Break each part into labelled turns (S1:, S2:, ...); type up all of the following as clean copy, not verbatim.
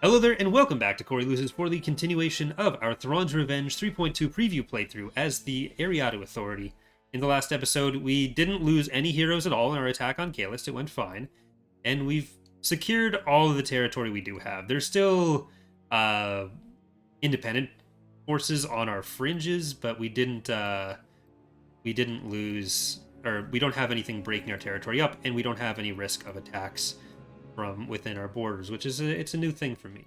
S1: Hello there, and welcome back to Corey Loses for the continuation of our Thrawn's Revenge 3.2 preview playthrough as the Eriadu Authority. In the last episode, we didn't lose any heroes at all in our attack on Kalist. It went fine. And we've secured all of the territory we do have. There's still independent forces on our fringes, but we didn't lose, or we don't have anything breaking our territory up, and we don't have any risk of attacks from within our borders, which is it's a new thing for me.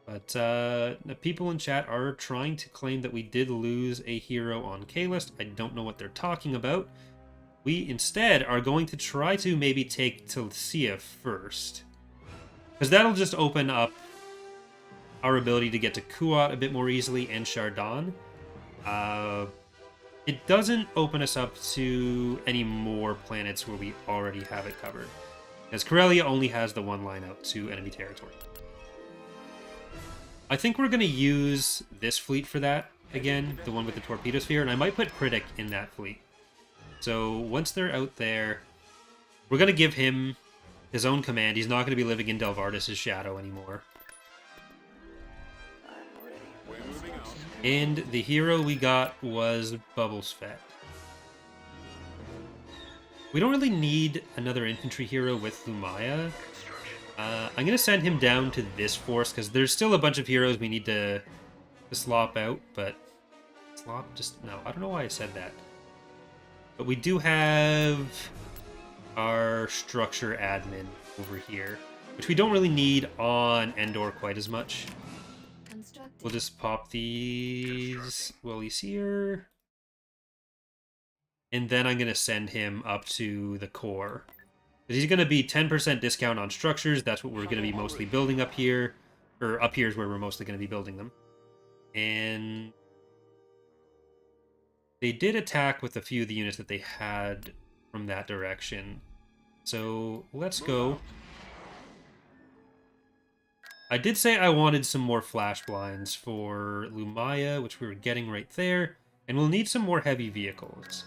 S1: But the people in chat are trying to claim that we did lose a hero on Kalist. I don't know what they're talking about. We instead are going to try to maybe take Tilcia first, because that'll just open up our ability to get to Kuat a bit more easily and Chardon. It doesn't open us up to any more planets where we already have it covered, as Corellia only has the one line out to enemy territory. I think we're going to use this fleet for that again, the one with the torpedo sphere, and I might put Critic in that fleet. So once they're out there, we're going to give him his own command. He's not going to be living in Delvardis' shadow anymore. And the hero we got was Bubbles Fett. We don't really need another infantry hero with Lumaya. I'm going to send him down to this force, because there's still a bunch of heroes we need to slop out, but... Slop? Just... No, I don't know why I said that. But we do have our structure admin over here, which we don't really need on Endor quite as much. We'll just pop these while he's here. And then I'm going to send him up to the core. Because he's going to be 10% discount on structures. That's what we're going to be mostly building up here. Or up here is where we're mostly going to be building them. And they did attack with a few of the units that they had from that direction. So let's go. I did say I wanted some more flash blinds for Lumaya, which we were getting right there. And we'll need some more heavy vehicles.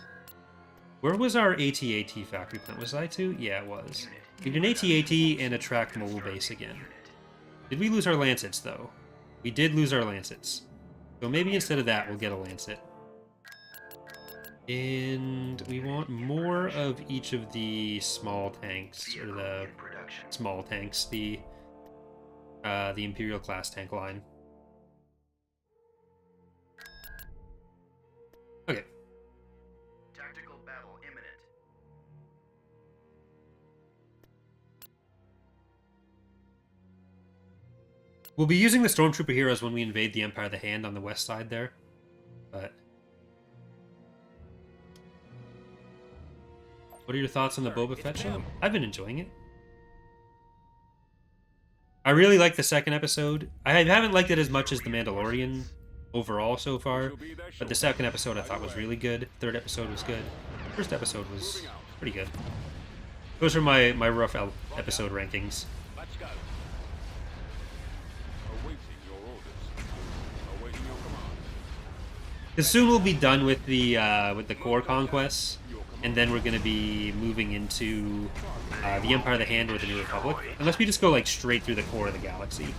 S1: Where was our AT-AT factory plant? Was I too? Yeah, it was. We did an AT-AT and a tracked mobile base again. Did we lose our Lancets, though? We did lose our Lancets. So maybe instead of that, we'll get a Lancet. And we want more of each of the small tanks, or the small tanks, the Imperial class tank line. Okay.
S2: Tactical battle imminent.
S1: We'll be using the Stormtrooper heroes when we invade the Empire of the Hand on the west side there. But what are your thoughts on the Boba Fett show? I've been enjoying it. I really like the second episode. I haven't liked it as much as The Mandalorian overall so far, but the second episode I thought was really good. Third episode was good. First episode was pretty good. Those are my rough episode rankings.
S3: Let's go. Awaiting your orders. Awaiting your command.
S1: Because soon we'll be done with the core conquests, and then we're going to be moving into the Empire of the Hand or the New Republic. Unless we just go like straight through the core of the galaxy.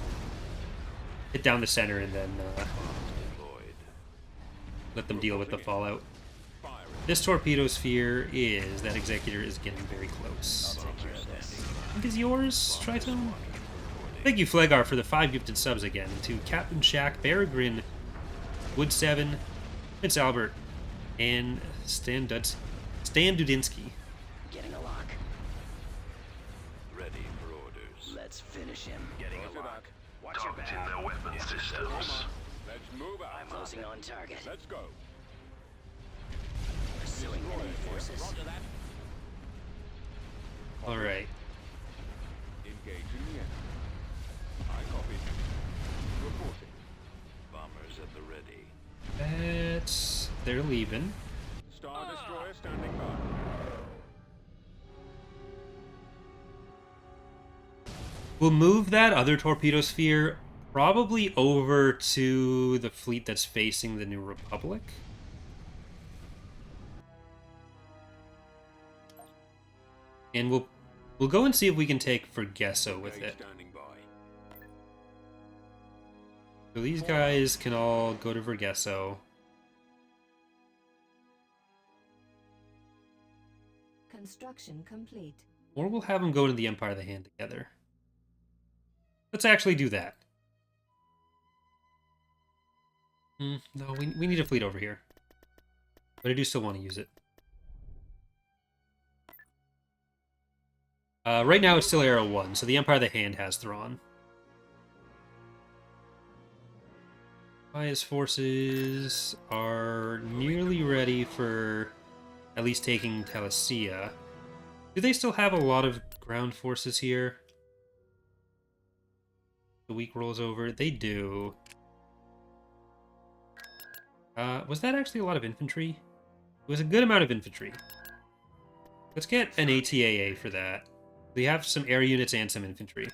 S1: Hit down the center and then let them deal with the fallout. This torpedo sphere is... That Executor is getting very close. I think it's yours, Triton? Thank you, Flegar, for the 5 gifted subs again. To Captain Shaq, Beargrin, Wood 7, Prince Albert, and Stan Dudinsky.
S2: Getting a lock.
S3: Ready for orders.
S2: Let's finish him. Getting a
S3: Roger
S2: lock.
S3: that.
S2: Watch your
S4: Targeting
S2: back.
S4: their weapon systems.
S3: Let's move out.
S2: I'm closing on target.
S3: Let's go.
S2: Pursuing enemy forces.
S3: Roger that.
S1: Alright.
S3: Engaging the enemy. I copy. Reporting.
S4: Bombers at the ready.
S1: That's... They're leaving.
S3: Star Destroyer standing by.
S1: We'll move that other torpedo sphere probably over to the fleet that's facing the New Republic. And we'll go and see if we can take Vergesso with it.
S3: Standing by.
S1: So these guys can all go to Vergesso.
S5: Construction complete.
S1: Or we'll have them go to the Empire of the Hand together. Let's actually do that. No, we need a fleet over here. But I do still want to use it. Right now it's still Arrow 1, so the Empire of the Hand has Thrawn. Maya's forces are nearly ready for at least taking Telesia. Do they still have a lot of ground forces here? The week rolls over. They do. Was that actually a lot of infantry? It was a good amount of infantry. Let's get an ATAA for that. We have some air units and some infantry.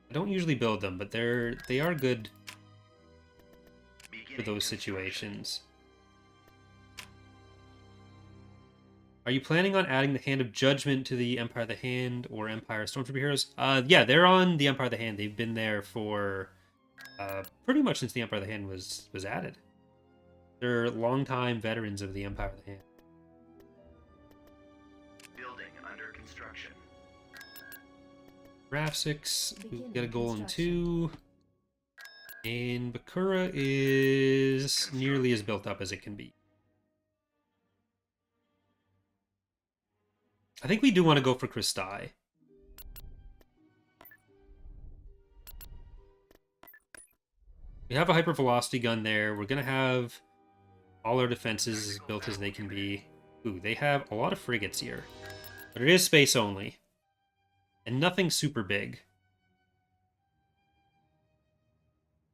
S1: I don't usually build them, but they are good for those situations. Are you planning on adding the Hand of Judgment to the Empire of the Hand or Empire Stormtrooper heroes? Yeah, they're on the Empire of the Hand. They've been there for pretty much since the Empire of the Hand was added. They're longtime veterans of the Empire of the Hand.
S4: Building under construction.
S1: Rafsix, we get a goal in 2. And Bakura is nearly as built up as it can be. I think we do want to go for Christai. We have a hypervelocity gun there. We're going to have all our defenses as built as they can be. Ooh, they have a lot of frigates here. But it is space only. And nothing super big.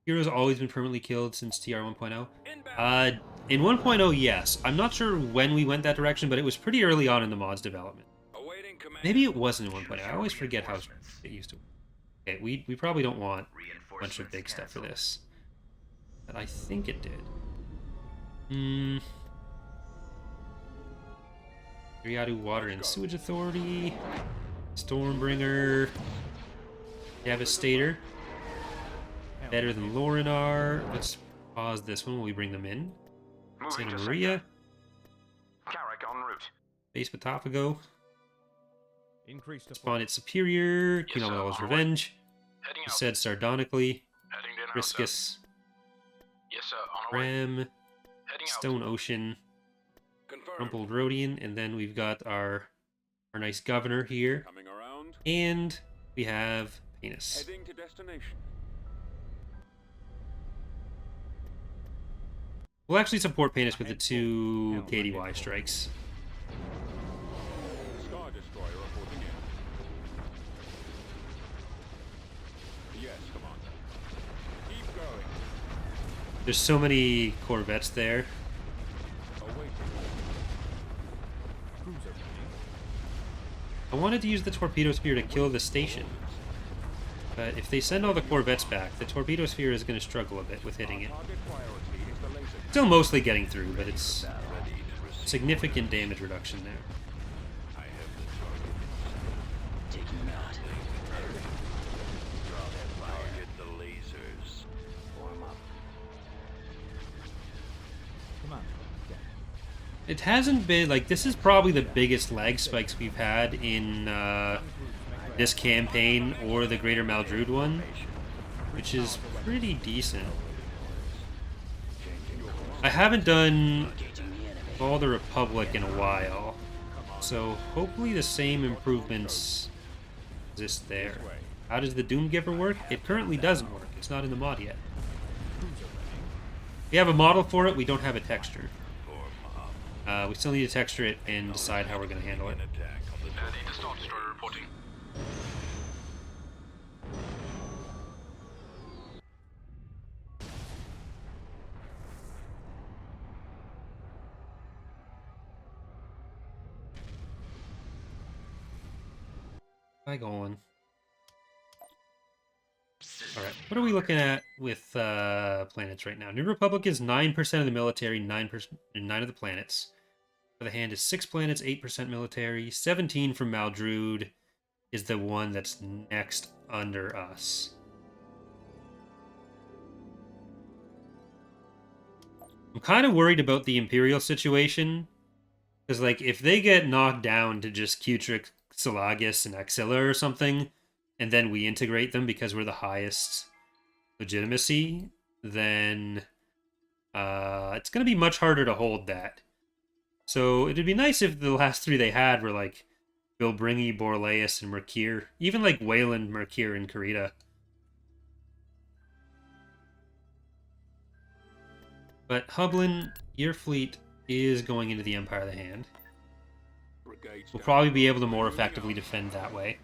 S1: Hero's always been permanently killed since TR 1.0. In 1.0, yes. I'm not sure when we went that direction, but it was pretty early on in the mod's development. Maybe it wasn't in 1.0. I always forget how it used to. Okay, we probably don't want a bunch of big stuff for this. But I think it did. Eriadu Water and Sewage Authority. Stormbringer. Devastator. Better than Lorinar. Let's pause this one while we bring them in. Santa Maria.
S4: Carrack en route.
S1: Base Botafogo.
S3: Increased
S1: Spawn its Superior. Queen
S4: Yes, sir.
S1: Amidala's Revenge.
S4: Heading
S1: He
S4: out.
S1: said sardonically.
S4: Heading in out, sir.
S1: Riscus.
S4: Yes, sir. On our way.
S1: Ram.
S4: Heading out.
S1: Stone Ocean.
S3: Confirmed.
S1: Rumpled Rhodian. And then we've got our nice governor here.
S3: Coming around.
S1: And we have Penis.
S3: Heading to destination.
S1: We'll actually support Penis with the 2 KDY strikes.
S3: Star Destroyer reporting in. Yes, come on. Keep going.
S1: There's so many Corvettes there.
S3: Awaiting. Cruiser ready.
S1: I wanted to use the Torpedo Sphere to kill the station. But if they send all the Corvettes back, the Torpedo Sphere is going to struggle a bit with hitting it.
S3: Target priority is the laser.
S1: Still mostly getting through, but it's
S4: Ready to receive.
S1: significant damage reduction there.
S4: I have the target.
S2: Taking them out.
S4: Target the lasers.
S2: Warm up.
S3: Come on.
S1: It hasn't been, like, this is probably the biggest lag spikes we've had in this campaign or the Greater Maldrude one, which is pretty decent. I haven't done
S2: Engaging the enemy.
S1: all the Republic in a while, so hopefully the same improvements exist there. How does the Doom Giver work? It currently doesn't work. It's not in the mod yet. We have a model for it, we don't have a texture. We still need to texture it and decide how we're going to handle it.
S4: An attack on the Ready to Star Destroyer reporting.
S1: Hi, Golan. Alright, what are we looking at with planets right now? New Republic is 9% of the military, 9% of the planets. For the Hand is 6 planets, 8% military. 17 from Maldrude is the one that's next under us. I'm kind of worried about the Imperial situation. Because, like, if they get knocked down to just Cutrix, Salagus, and Axilla or something, and then we integrate them because we're the highest legitimacy, then it's going to be much harder to hold that. So it'd be nice if the last three they had were, like, Bilbringi, Borlaeus, and Mercure. Even, like, Wayland, Mercure, and Karita. But Hublin, your fleet is going into the Empire of the Hand.
S3: Brigades
S1: We'll
S3: down.
S1: probably be able to more effectively defend that way.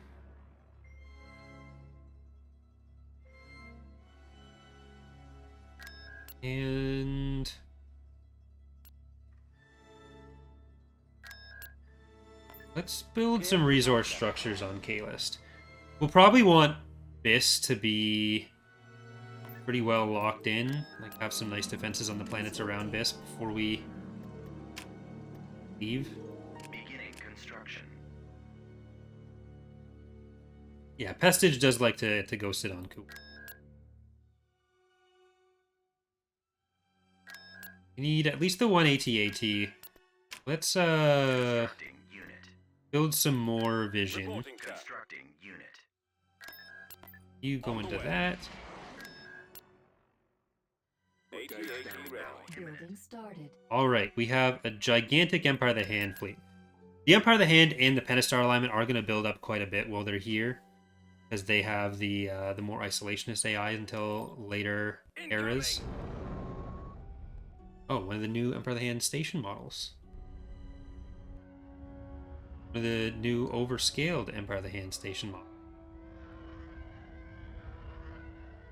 S1: And let's build some resource structures on K-List. We'll probably want BIS to be pretty well locked in, like have some nice defenses on the planets around BIS before we leave.
S2: Beginning construction.
S1: Yeah, Pestage does like to go sit on Cool. We need at least the one AT-AT. Let's
S2: Constructing unit.
S1: build some more vision.
S3: Reporting that.
S2: Constructing unit.
S1: You go
S3: On the
S1: into
S3: way.
S1: that.
S3: Brigades down ready.
S5: Building started.
S1: Alright, we have a gigantic Empire of the Hand fleet. The Empire of the Hand and the Pentastar alignment are going to build up quite a bit while they're here, because they have the more isolationist AI until later eras. Oh, one of the new Empire of the Hand station models. One of the new overscaled Empire of the Hand station models.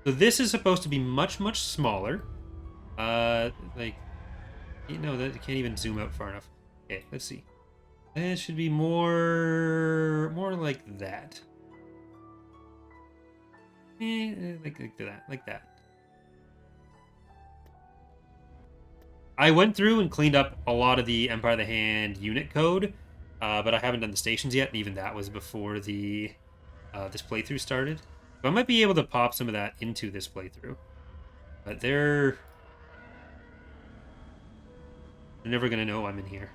S1: So this is supposed to be much, much smaller. Like, you know, that can't even zoom out far enough. Okay, let's see. It should be more like that. Like that. I went through and cleaned up a lot of the Empire of the Hand unit code, but I haven't done the stations yet, and even that was before the this playthrough started. So I might be able to pop some of that into this playthrough, but they're never gonna know I'm in here.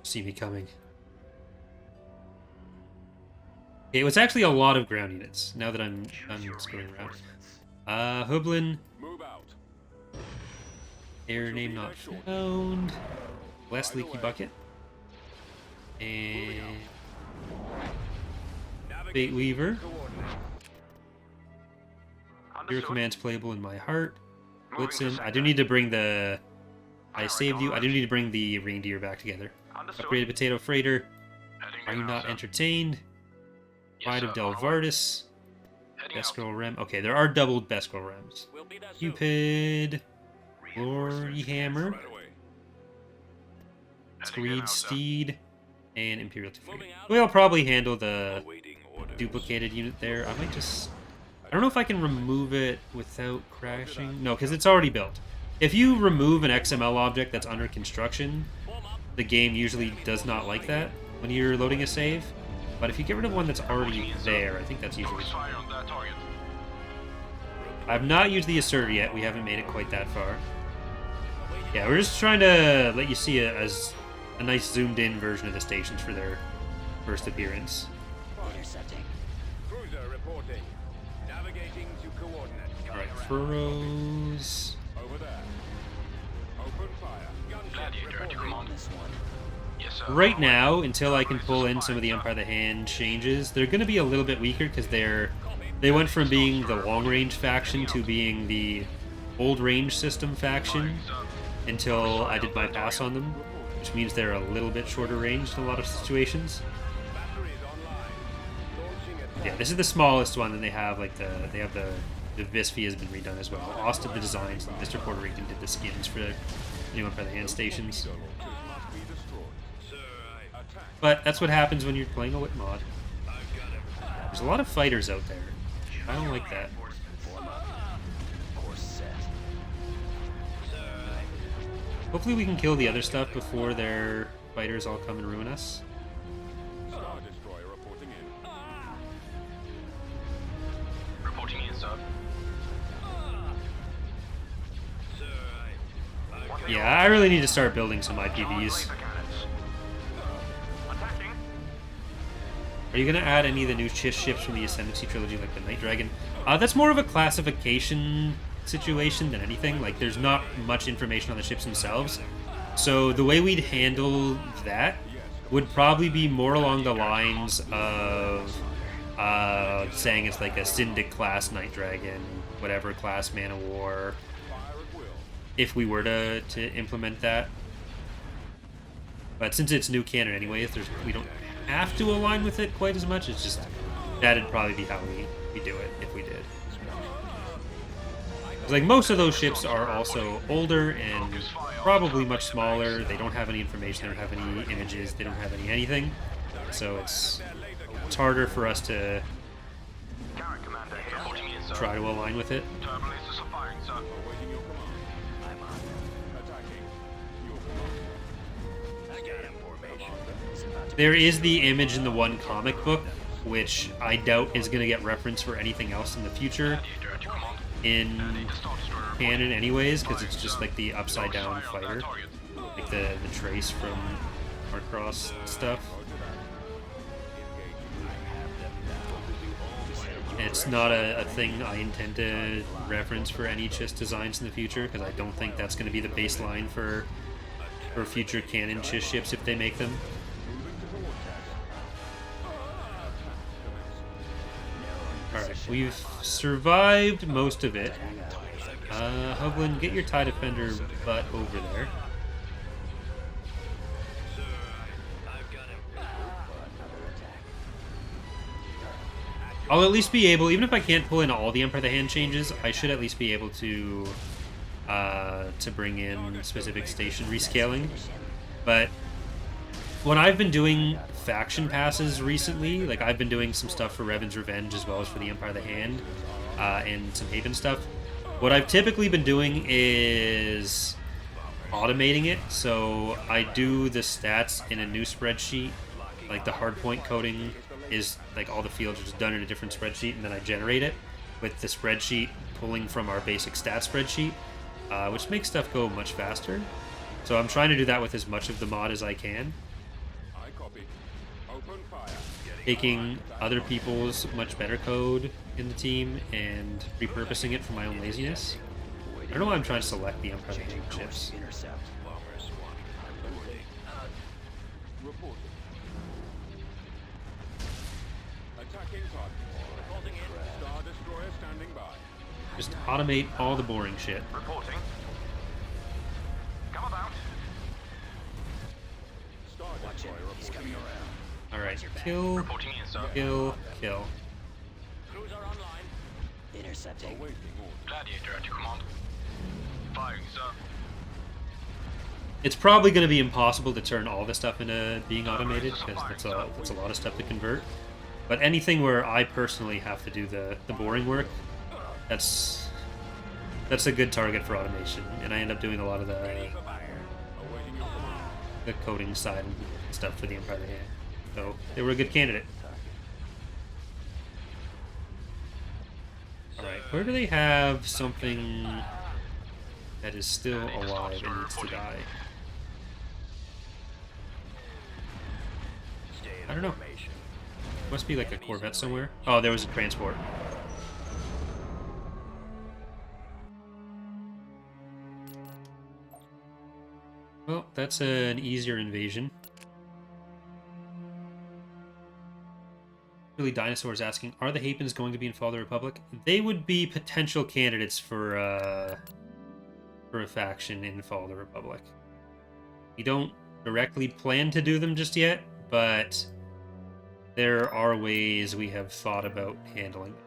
S1: See me coming. Okay, it was actually a lot of ground units. Now that I'm screwing around. Hublin,
S3: Move out.
S1: air name not found. Less leaky bucket. And Bait Weaver. Your command's playable in my heart. Blitzen. I do need to bring the. I saved you. I do need to bring the reindeer back together. Upgraded potato freighter. Are you not entertained? Pride of Delvardis. Beskral Rem. Okay, there are doubled Beskral Rems.
S3: We'll be there soon.
S1: Cupid. Glory Hammer.
S3: Right away.
S1: Screed Steed. And Imperial Teferi.
S3: Moving out.
S1: We'll probably handle the
S4: Awaiting orders.
S1: duplicated unit there. I might just... I don't know if I can remove it without crashing. No, because it's already built. If you remove an XML object that's under construction, the game usually does not like that when you're loading a save. But if you get rid of one that's already there, I think that's usually...
S4: Fire on that target.
S1: I've not used the asserter yet. We haven't made it quite that far. Yeah, we're just trying to let you see a nice zoomed-in version of the stations for their first appearance.
S2: Intercepting.
S3: Cruiser reporting. Navigating to coordinates.
S1: Alright, furrows...
S3: Over there. Open fire. Gunship
S4: Gladiator to
S3: reporting.
S4: command.
S2: This one.
S4: Yes, sir.
S1: Right now, until I can pull in some of the Empire of the Hand changes, they're going to be a little bit weaker because they went from being the long-range faction to being the old-range system faction until I did my pass on them, which means they're a little bit shorter range in a lot of situations.
S3: Batteries online. Launching attack.
S1: Yeah, this is the smallest one, and they have like the Visfi has been redone as well. Austin the designs, and Mr. Puerto Rican did the skins for the new Empire of the Hand stations.
S3: Must be destroyed.
S4: Sir, I...
S3: Attack.
S1: But that's what happens when you're playing a whip mod.
S4: I've got it.
S1: There's a lot of fighters out there. I don't like that.
S2: Form up. Course set.
S1: Hopefully we can kill the other stuff before their fighters all come and ruin us.
S3: Star Destroyer reporting in.
S1: Yeah, I really need to start building some IPVs.
S4: Attacking.
S1: Are you going to add any of the new ships from the Ascendancy trilogy, like the Night Dragon? That's more of a classification situation than anything. Like, there's not much information on the ships themselves. So the way we'd handle that would probably be more along the lines of saying it's like a Syndic class Night Dragon, whatever class Man of War, if we were to implement that. But since it's new canon anyways, we don't have to align with it quite as much. It's just that'd probably be how we do it if we did. 'Cause, like, most of those ships are also older and probably much smaller. They don't have any information. They don't have any images. They don't have anything. So it's harder for us to
S4: Carrot commander here. Reporting in, sir.
S1: try to align with it.
S4: Turbulence are firing, sir.
S3: Awaiting your command.
S2: I'm on.
S3: Attacking. Your command.
S2: I got information. It's about to
S1: There is the image in the one comic book, which I doubt is going to get reference for anything else in the future
S4: Gladiator at your command.
S1: in
S4: The Star Destroyer
S1: canon anyways, because it's just like the upside down
S4: fire on
S1: fighter,
S4: that target.
S1: like the trace from Arcross stuff. It's not a thing I intend to reference for any Chiss designs in the future, because I don't think that's going to be the baseline for future canon Chiss ships if they make them. Alright, we've survived most of it. Hoagland, get your TIE Defender butt over there.
S4: Sir, I've got him.
S1: I'll at least be able, even if I can't pull in all the Empire of the Hand changes, I should at least be able to bring in specific station rescaling. But when I've been doing faction passes recently, like I've been doing some stuff for Revan's Revenge as well as for the Empire of the Hand, and some Haven stuff. What I've typically been doing is automating it. So I do the stats in a new spreadsheet, like the hardpoint coding is like all the fields are just done in a different spreadsheet, and then I generate it with the spreadsheet pulling from our basic stats spreadsheet, which makes stuff go much faster. So I'm trying to do that with as much of the mod as I can,
S3: I copy. Open fire.
S1: taking other people's much better code in the team and repurposing it for my own laziness. I don't know why I'm trying to select the Empire of the Hand ships.
S2: intercept.
S3: Reporting. Attacking target.
S2: Reporting in.
S3: Star Destroyer standing by.
S1: Just automate all the boring shit.
S4: Reporting. Come about.
S3: Star
S2: Watch it.
S3: Destroyer
S2: He's
S3: reporting.
S2: coming around.
S1: Alright, kill,
S4: Reporting in, sir.
S1: kill, kill.
S4: Crews are online.
S2: Intercepting.
S3: Awaiting orders.
S4: Gladiator at your command. Firing, sir.
S1: It's probably going to be impossible to turn all the stuff into being automated, because that's a lot of stuff to convert. But anything where I personally have to do the boring work, that's a good target for automation, and I end up doing a lot of
S3: Awaiting your command.
S1: the coding side and stuff for the Empire of the Hand. So they were a good candidate. Alright, where do they have something that is still alive and needs to die? I don't know. Must be like a Corvette somewhere. Oh, there was a transport. Well, that's an easier invasion. Really, Dinosaur's asking, are the Hapens going to be in Fall of the Republic? They would be potential candidates for a faction in Fall of the Republic. We don't directly plan to do them just yet, but there are ways we have thought about handling them.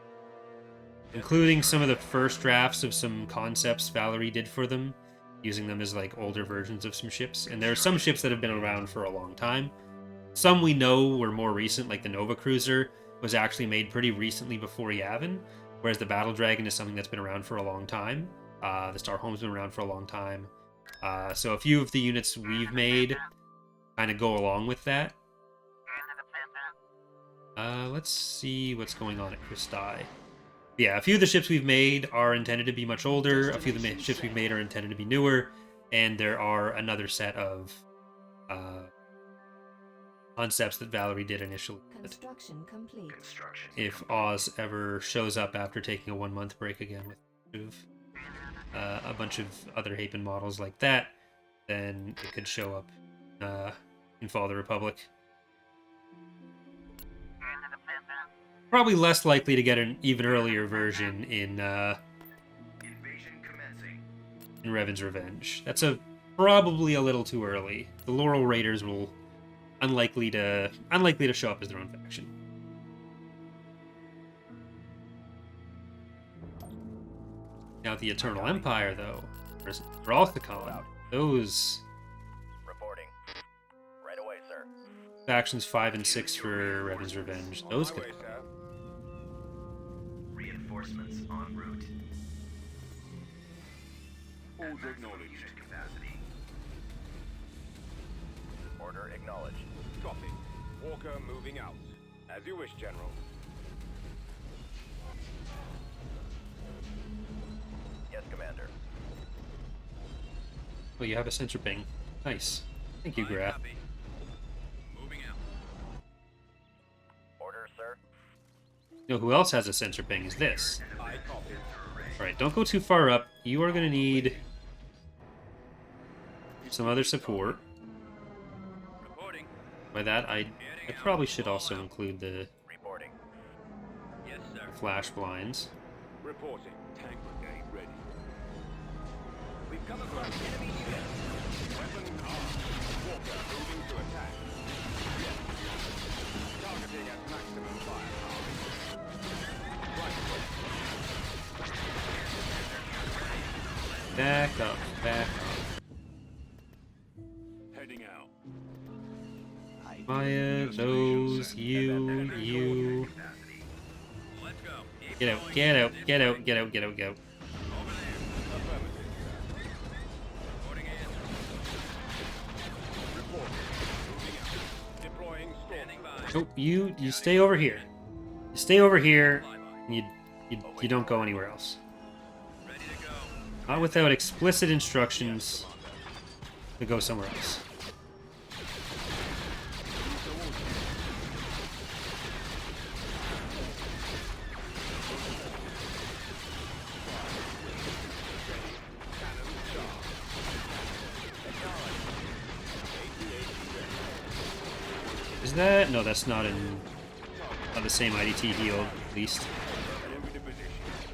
S1: Including some of the first drafts of some concepts Valerie did for them, using them as like older versions of some ships. And there are some ships that have been around for a long time. Some we know were more recent, like the Nova Cruiser was actually made pretty recently before Yavin, whereas the Battle Dragon is something that's been around for a long time. The Starhome's been around for a long time. So a few of the units we've made kind of go along with that. Let's see what's going on at Christai. Yeah, a few of the ships we've made are intended to be much older. A few of the ships we've made are intended to be newer. and there are another set of concepts that Valerie did initially.
S5: Construction complete.
S1: If Oz ever shows up after taking a 1-month break again with a bunch of other Hapen models like that, then it could show up in Fall of the Republic. Probably less likely to get an even earlier version in Revan's Revenge. That's probably a little too early. The Laurel Raiders will unlikely to show up as their own faction. Now the Eternal Empire, though, versus Ralthacon, those
S2: Reporting. Right away, sir.
S1: factions 5 and 6 for Revan's Revenge, those could.
S3: Highway, sir.
S6: Reinforcements en route.
S3: Orders acknowledged.
S2: Order acknowledged.
S3: Copy. Walker moving out. As you wish, General.
S2: Yes, Commander.
S1: Oh, you have a sensor ping. Nice. Thank you, Graf.
S4: Copy. Moving out.
S2: Order, sir.
S1: You know who else has a sensor ping is this.
S3: I copy.
S1: Alright, don't go too far up. You are going to need some other support.
S4: Reporting.
S1: By that, I probably should also include the
S2: Reporting.
S4: Yes, sir.
S1: flash blinds.
S3: Reporting. Tank brigade ready.
S2: We've come across enemy units.
S3: Weapons armed. Walker moving to attack. Yes. Targeting at maximum firepower. Right away.
S1: Back up, back up.
S3: Heading out.
S1: Maya, those, you.
S4: Let's go.
S1: Get out, get out, get out, get out, get out, get out.
S4: Over there.
S3: Affirmative.
S4: Reporting in.
S3: Reporting. Moving out. Deploying storm.
S4: Standing by.
S1: Nope, you stay over here. You stay over here, and you don't go anywhere else.
S4: Ready to go.
S1: Not without explicit instructions to go somewhere else. Is that? No, that's not the same IDT heal, at least.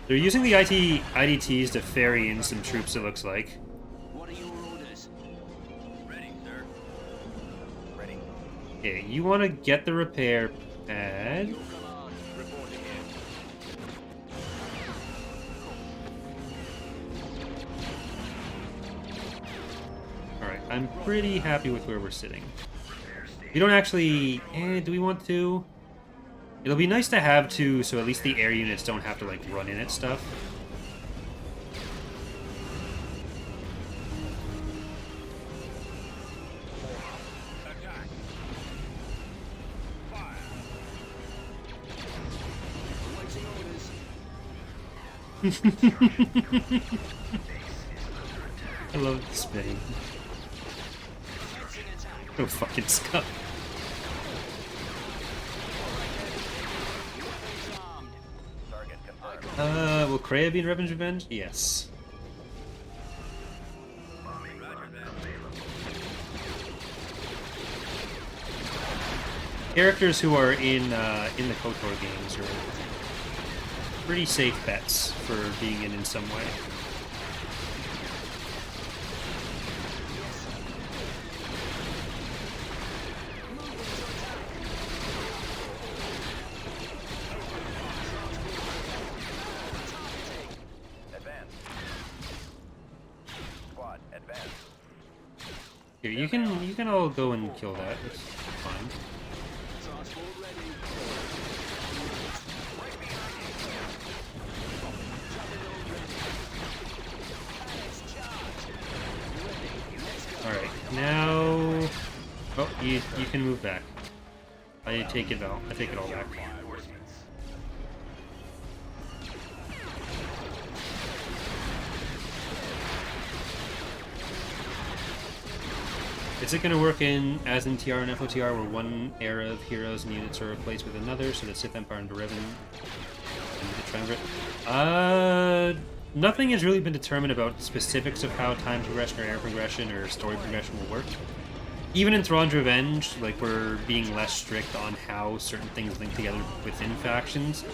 S1: They're using the IDTs to ferry in some troops, it looks like.
S2: What are your orders?
S4: Ready, sir.
S2: Ready.
S1: Okay, you want to get the repair pad.
S2: Your command. Reporting in.
S1: Alright, I'm pretty happy with where we're sitting. We don't actually... do we want to? It'll be nice to have two, so at least the air units don't have to, like, run in at stuff.
S3: Attack. Fire.
S2: Awaiting orders.
S1: I love the spinning.
S2: Commencing attack.
S1: No fucking scuff.
S2: Weapons armed. Target confirmed.
S1: Will Kreia be in Revan's Revenge? Yes.
S4: Roger that.
S1: Characters who are in the KOTOR games are pretty safe bets for being in some way.
S2: Advance. Squad, advance.
S1: Here, you can all go and kill that. It's fine.
S2: Transport ready.
S1: Alright, now... Oh, you can move back. I take it all back. Is it going to work in as in TR and FOTR where one era of heroes and units are replaced with another, so that Sith Empire and Revan and the Triumvirate? Nothing has really been determined about specifics of how time progression or era progression or story progression will work. Even in Thrawn's Revenge, like, we're being less strict on how certain things link together within factions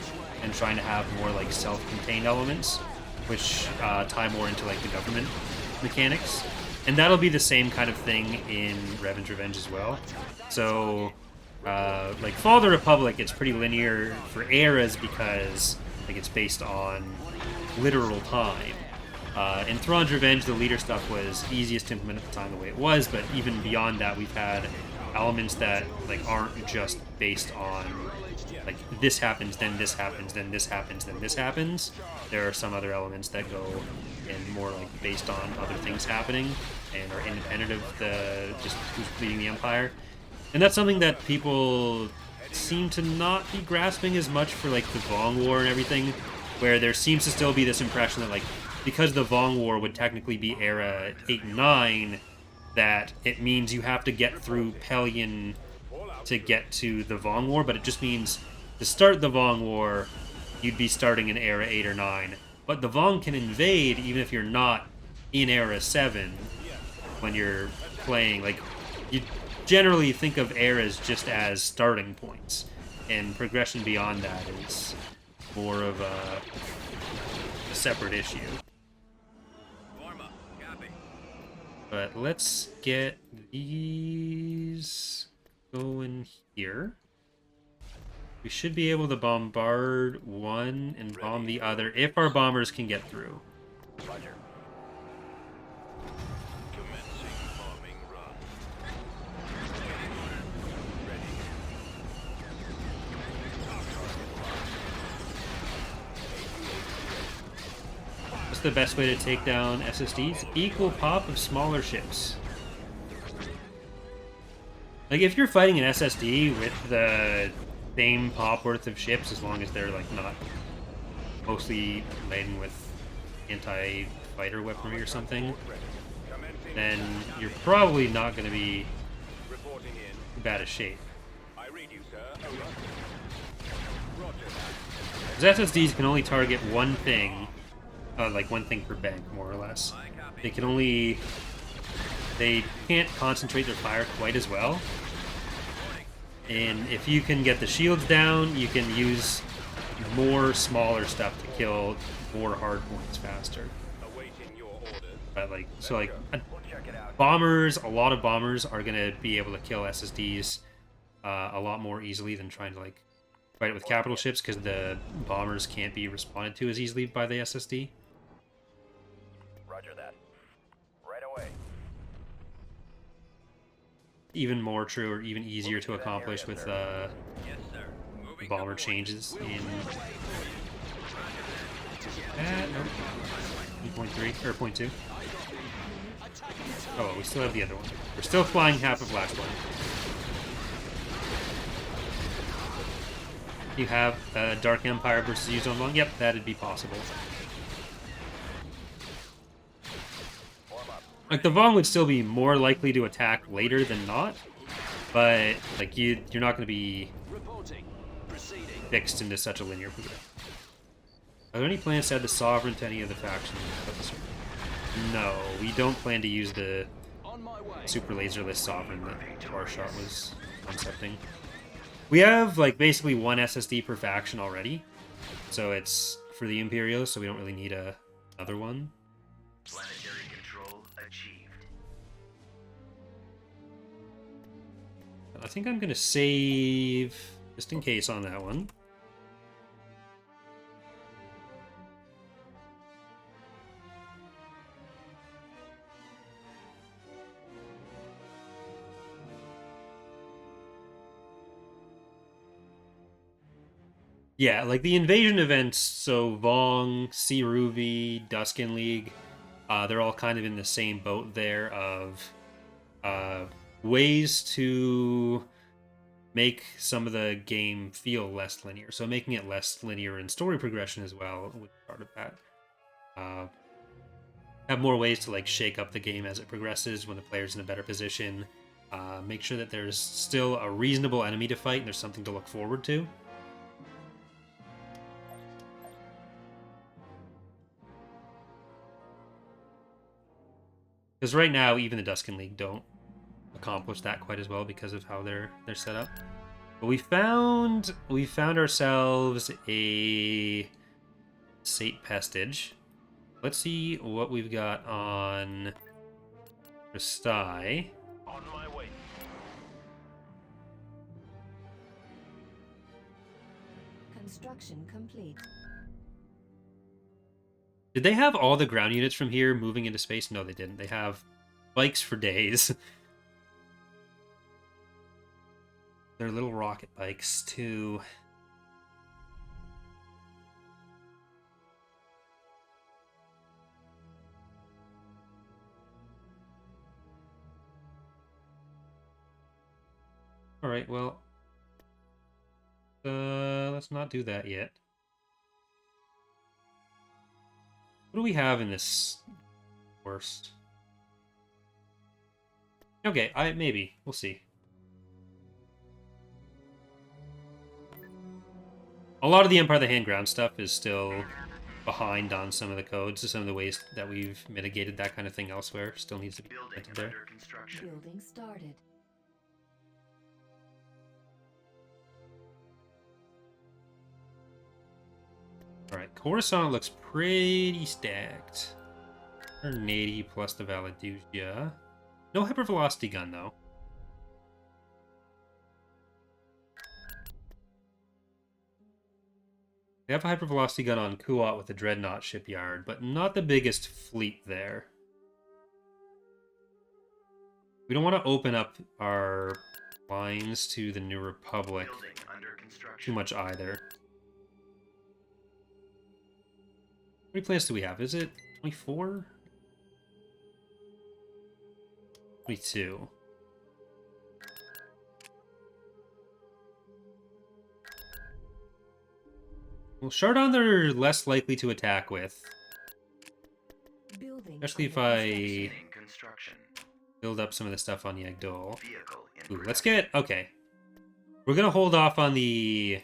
S1: and trying to have more, like, self-contained elements, which tie more into, like, the government mechanics. And that'll be the same kind of thing in Revan's Revenge as well. So, like, Fall of the Republic, it's pretty linear for eras because, like, it's based on literal time. In Thrawn's Revenge, the leader stuff was easiest to implement at the time the way it was, but even beyond that, we've had elements that, like, aren't just based on, like, this happens, then this happens, then this happens, then this happens. There are some other elements that go in more, like, based on other things happening and are independent of the just who's leading the Empire. And that's something that people seem to not be grasping as much for, like, the Vong War and everything, where there seems to still be this impression that, like, because the Vong War would technically be Era 8 and 9, that it means you have to get through Pelion to get to the Vong War, but it just means to start the Vong War, you'd be starting in Era 8 or 9. But the Vong can invade even if you're not in Era 7 when you're playing. Like, you generally think of eras just as starting points, and progression beyond that is more of a separate issue. But let's get these going here. We should be able to bombard one and bomb the other if our bombers can get through.
S3: Roger. Commencing bombing run.
S1: What's the best way to take down SSDs? Equal pop of smaller ships. Like, if you're fighting an SSD with the same pop worth of ships, as long as they're, like, not mostly laden with anti-fighter weaponry or something, then you're probably not going to be in bad a shape.
S3: I read you, sir. Roger.
S1: Because SSDs can only target one thing, like one thing per bank, more or less. They can't concentrate their fire quite as well. And if you can get the shields down, you can use more smaller stuff to kill more hard points faster.
S3: Awaiting your orders.
S1: But, like, so, like, bombers, a lot of bombers are going to be able to kill SSDs a lot more easily than trying to, like, fight it with capital ships, because the bombers can't be responded to as easily by the SSD.
S2: Roger that. Right away.
S1: Even more true, or even easier to accomplish with
S4: Yes, sir. Moving
S1: bomber
S4: to point.
S1: changes in no, 0.3 or 0.2. Oh, we still have the other one. We're still flying half of last one. You have Dark Empire versus Use on Long. Yep, that'd be possible. Like, the Vong would still be more likely to attack later than not, but, like, you're not going to be fixed into such a linear progression. Are there any plans to add the Sovereign to any of the factions? No, we don't plan to use the super laserless Sovereign that Warshot was concepting. We have, like, basically one SSD per faction already, so it's for the Imperials, so we don't really need another one.
S2: Planetary control achieved.
S1: I think I'm going to save just in case on that one. Yeah, like the invasion events, so Vong, Siruvi, Duskin League, they're all kind of in the same boat there of ways to make some of the game feel less linear. So making it less linear in story progression as well would be part of that. Have more ways to, like, shake up the game as it progresses when the player's in a better position. Make sure that there's still a reasonable enemy to fight and there's something to look forward to. Because right now, even the Duskin League don't accomplish that quite as well because of how they're set up. But we found ourselves a Sate Pestage. Let's see what we've got on Restai.
S3: On my way.
S5: Construction complete.
S1: Did they have all the ground units from here moving into space? No, they didn't. They have bikes for days. They're little rocket bikes, too. Alright, well... let's not do that yet. What do we have in this worst? Okay, maybe. We'll see. A lot of the Empire of the Hand ground stuff is still behind on some of the codes, some of the ways that we've mitigated that kind of thing elsewhere. Still needs to be implemented there.
S5: Building started.
S1: Alright, Coruscant looks pretty stacked. 180 plus the Valadusia. No hypervelocity gun, though. We have a hypervelocity gun on Kuat with the Dreadnought shipyard, but not the biggest fleet there. We don't want to open up our lines to the New Republic too much either. How many plans do we have? Is it 24? 22. Well, Chardon they're less likely to attack with.
S5: Building
S1: Especially if
S5: under
S1: I build up some of the stuff on Yagdol. Ooh, let's get... Okay. We're gonna hold off on the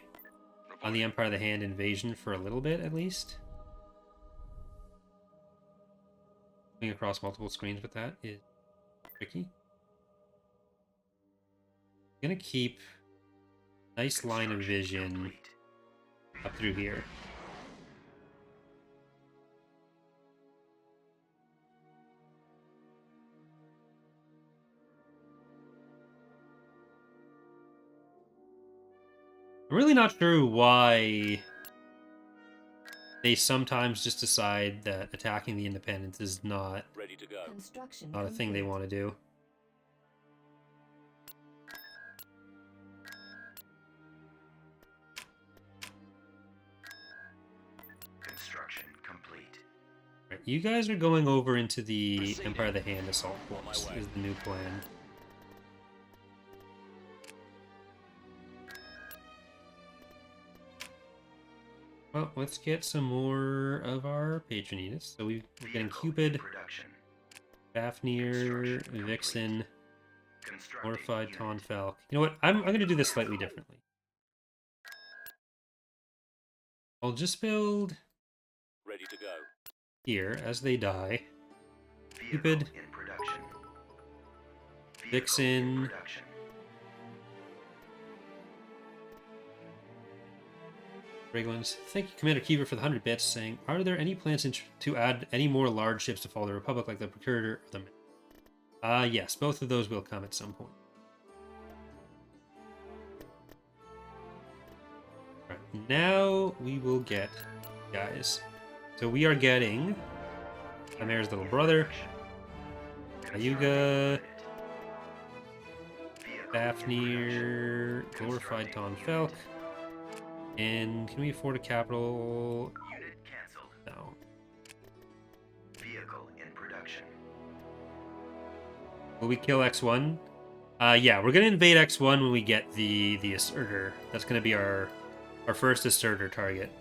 S1: Empire of the Hand invasion for a little bit, at least. Going across multiple screens with that is tricky. I'm gonna keep nice line of vision up through here. I'm really not sure why they sometimes just decide that attacking the Independents is not
S3: Ready to go.
S5: construction
S1: a thing they
S5: complete.
S1: want to do.
S6: Construction complete.
S1: Right, you guys are going over into the Empire of the Hand assault force,
S3: way.
S1: is the new plan. Well, let's get some more of our patron units. So we're getting Cupid,
S6: Production.
S1: Fafnir, Vixen,
S6: Constructing
S1: Mortified
S6: unit.
S1: Tonfalk. You know what? I'm going to do this slightly differently. I'll just build
S3: Ready to go.
S1: here as they die.
S6: Vehicle
S1: Cupid,
S6: in production. Vehicle
S1: Vixen.
S6: in production.
S1: Briglins. Thank you, Commander Keeper, for the 100 bits, saying, are there any plans to add any more large ships to follow the Republic, like the Procurator or the... yes, both of those will come at some point. Right, now we will get, guys. So we are getting Chimera's little brother, Ayuga, Fafnir, Glorified Tonfalk. And can we afford a capital?
S6: Unit cancelled.
S1: No.
S6: Vehicle in production.
S1: Will we kill X1? Yeah, we're gonna invade X1 when we get the asserter. That's gonna be our first asserter target.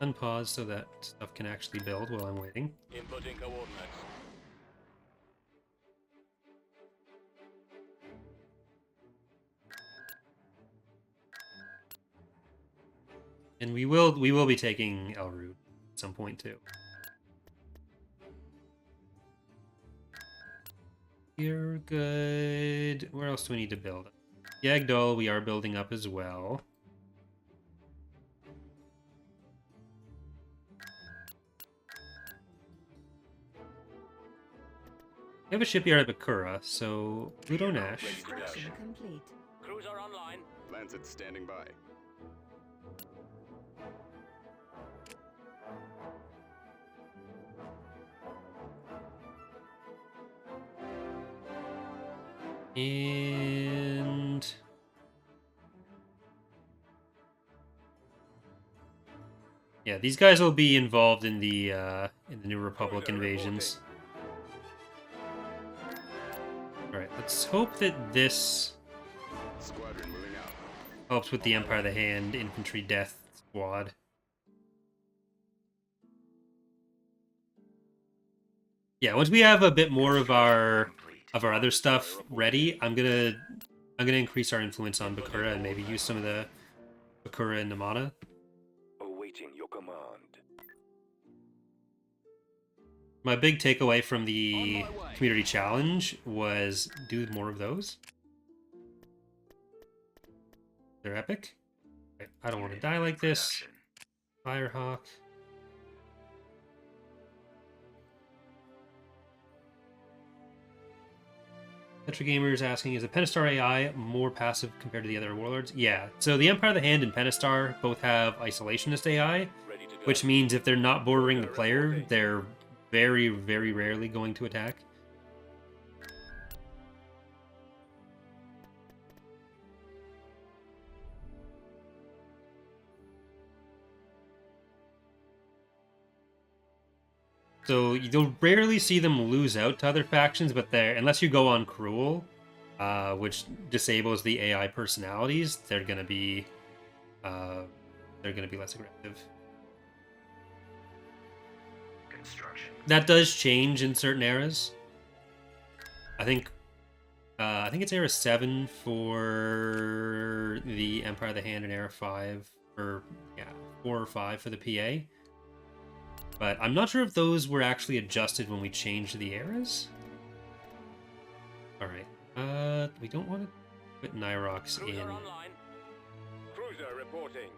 S1: Unpause so that stuff can actually build while I'm waiting.
S3: Inputting coordinates.
S1: And we will be taking Elrud at some point too. You're good. Where else do we need to build? Yagdol we are building up as well. We have a shipyard at Bakura, so Pluto Nash.
S5: Construction complete.
S3: Cruiser online.
S7: Lancet standing by.
S1: And yeah, these guys will be involved in the New Republic invasions. All right, let's hope that this
S7: Squadron moving out.
S1: helps with the Empire of the Hand infantry death squad. Yeah, once we have a bit more of our other stuff ready, I'm gonna increase our influence on Bakura and maybe use some of the Bakura and Namana.
S2: Awaiting your command.
S1: My big takeaway from the community challenge was do more of those. They're epic. Okay, I don't want to die like this. Firehawk. Petra Gamer is asking, is the Pentastar AI more passive compared to the other warlords? Yeah, so the Empire of the Hand and Pentastar both have isolationist AI,
S3: Ready to go.
S1: which means if they're not bordering the player, they're very, very rarely going to attack. So you'll rarely see them lose out to other factions, but they're, unless you go on Cruel, which disables the AI personalities, they're gonna be less aggressive.
S6: Construction.
S1: That does change in certain eras. I think it's era 7 for the Empire of the Hand and era 5 for 4 or 5 for the PA. But I'm not sure if those were actually adjusted when we changed the eras. All right. We don't want to put Nyrox
S3: Cruiser
S1: in.
S3: online. Cruiser reporting.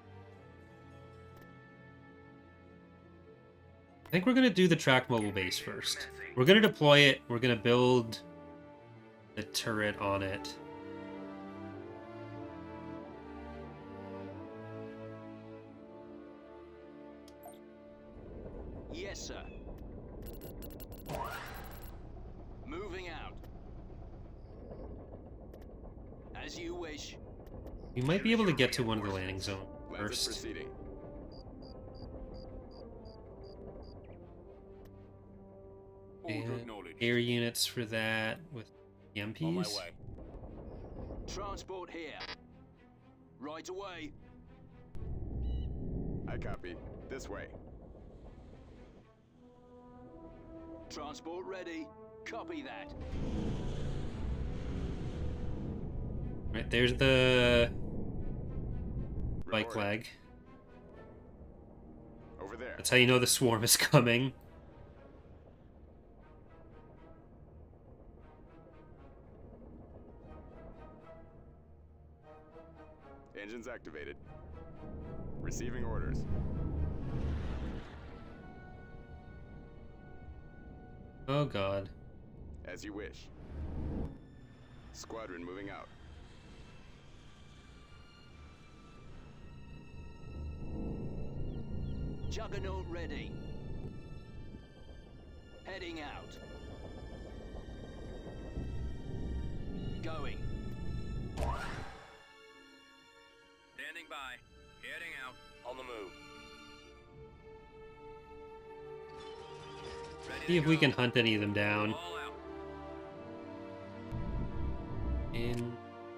S1: I think we're going to do the track mobile base first. We're going to deploy it. We're going to build the turret on it.
S8: Yes, sir. Moving out. As you wish.
S1: We might be able to get to one of the landing zones
S7: Lancet
S1: first.
S7: proceeding.
S3: Order
S1: And
S3: acknowledged.
S1: air units for that with the
S3: On my
S1: MPs.
S3: way.
S8: Transport here. Right away.
S7: I copy. This way.
S8: Transport ready. Copy that.
S1: Right, there's the bike
S7: Reporting.
S1: lag.
S7: Over there.
S1: That's how you know the swarm is coming.
S7: Engines activated. Receiving orders.
S1: Oh god.
S7: As you wish. Squadron moving out.
S8: Juggernaut ready. Heading out. Going.
S4: Standing by. Heading out.
S3: On the move.
S4: Ready
S1: See
S4: to
S1: if we
S4: go.
S1: can hunt any of them down.
S4: All out.
S1: And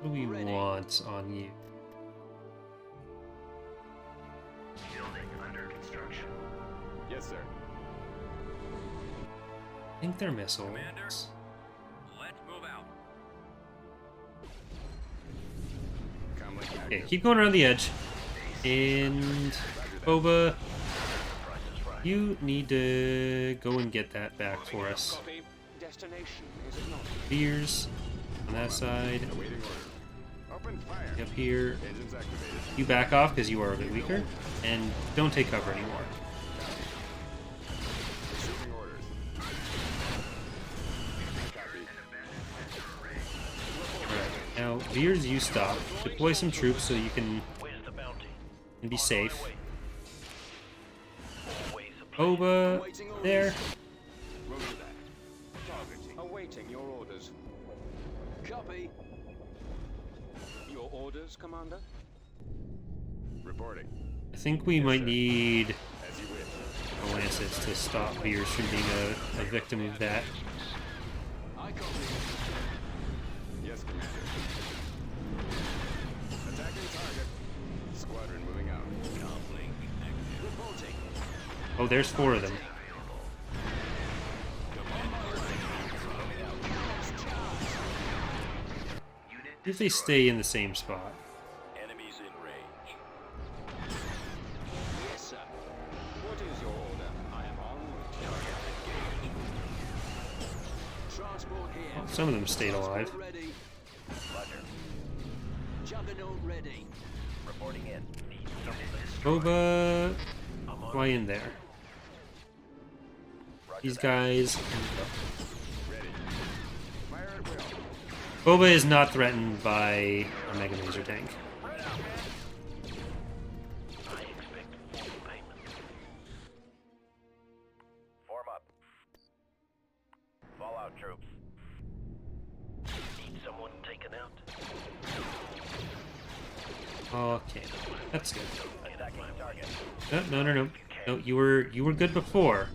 S1: what do we
S8: Ready.
S1: want on you?
S6: Building under construction.
S1: think they're missiles.
S4: Commander, let's move out.
S7: Comlink
S1: Okay,
S7: active.
S1: keep going around the edge. And Boba, you need to go and get that back for us.
S3: Copy. Destination, is it not?
S1: Spears on that side.
S7: Awaiting order. Open fire.
S1: Up here.
S7: Engines activated.
S1: You back off because you are a bit weaker. And don't take cover anymore.
S7: Receiving orders. Copy.
S1: Alright, now Veers, you stop. Deploy some troops so you can be safe. Boba, there.
S8: Roger that.
S3: Targeting. Awaiting your orders.
S8: Copy.
S3: Your orders, Commander?
S7: Reporting.
S1: I think we might need
S7: As you wish.
S1: the Lancets to stop Veers from being a victim of that.
S8: I copy.
S7: Yes, Commander. Attacking target. Squadron moving out.
S8: Reporting.
S1: Oh, there's 4 of them. If they stay in the same spot.
S4: Enemies in range.
S8: Yes, sir.
S3: What is your order? I am on route.
S8: Transport here.
S1: Some of them stayed alive.
S8: Transport ready. Juggernaut ready.
S6: Reporting in.
S1: Boba, fly in there. These guys.
S7: Ready. Fire at will.
S1: Boba is not threatened by a Mega Laser tank.
S6: Form up. Fallout troops. Need someone taken out.
S1: Okay, that's good.
S6: Attacking target.
S1: No. No, you were good before.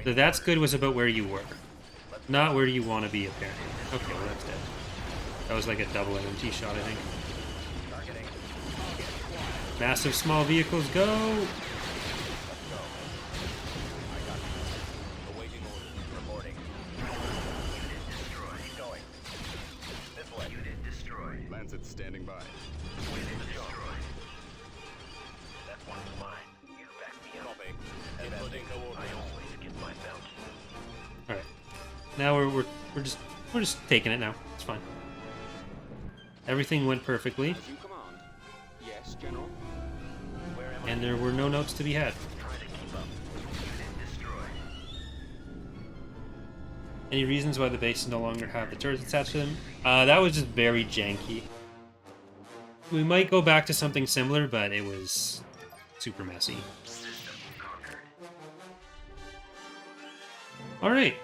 S1: So that's good was about where you were, not where you want to be apparently. Okay, well that's dead. That was like a double MMT shot, I think.
S6: Targeting.
S1: Massive small vehicles go.
S6: Awaiting orders. Reporting. Unit destroyed. Keep going. This way. Unit destroyed.
S7: Lancet standing by.
S6: Unit destroyed. That one's mine. You back me up.
S3: Copy.
S6: Inputting coordinates. I always get my bounty.
S1: All right, now we're just taking it now. It's fine. Everything went perfectly,
S3: As you command. Yes, General.
S6: Where am I?
S1: and there were no notes to be had.
S6: Try to keep up. Unit destroyed.
S1: Any reasons why the bases no longer have the turrets attached to them? That was just very janky. We might go back to something similar, but it was super messy.
S6: System conquered.
S1: All right.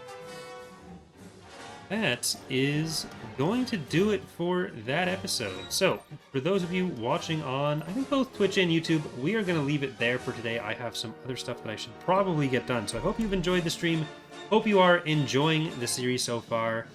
S1: That is going to do it for that episode. So, for those of you watching on, I think both Twitch and YouTube, we are going to leave it there for today. I have some other stuff that I should probably get done. So I hope you've enjoyed the stream. Hope you are enjoying the series so far.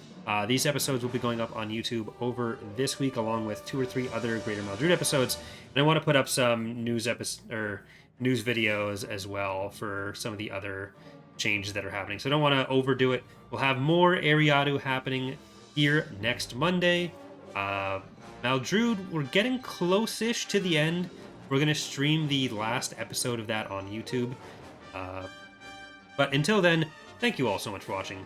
S1: These episodes will be going up on YouTube over this week, along with 2 or 3 other Greater Maldrid episodes. And I want to put up some news videos as well for some of the other changes that are happening. So I don't want to overdo it. We'll have more Eriadu happening here next Monday. Maldrude, we're getting close-ish to the end. We're going to stream the last episode of that on YouTube. But until then, thank you all so much for watching.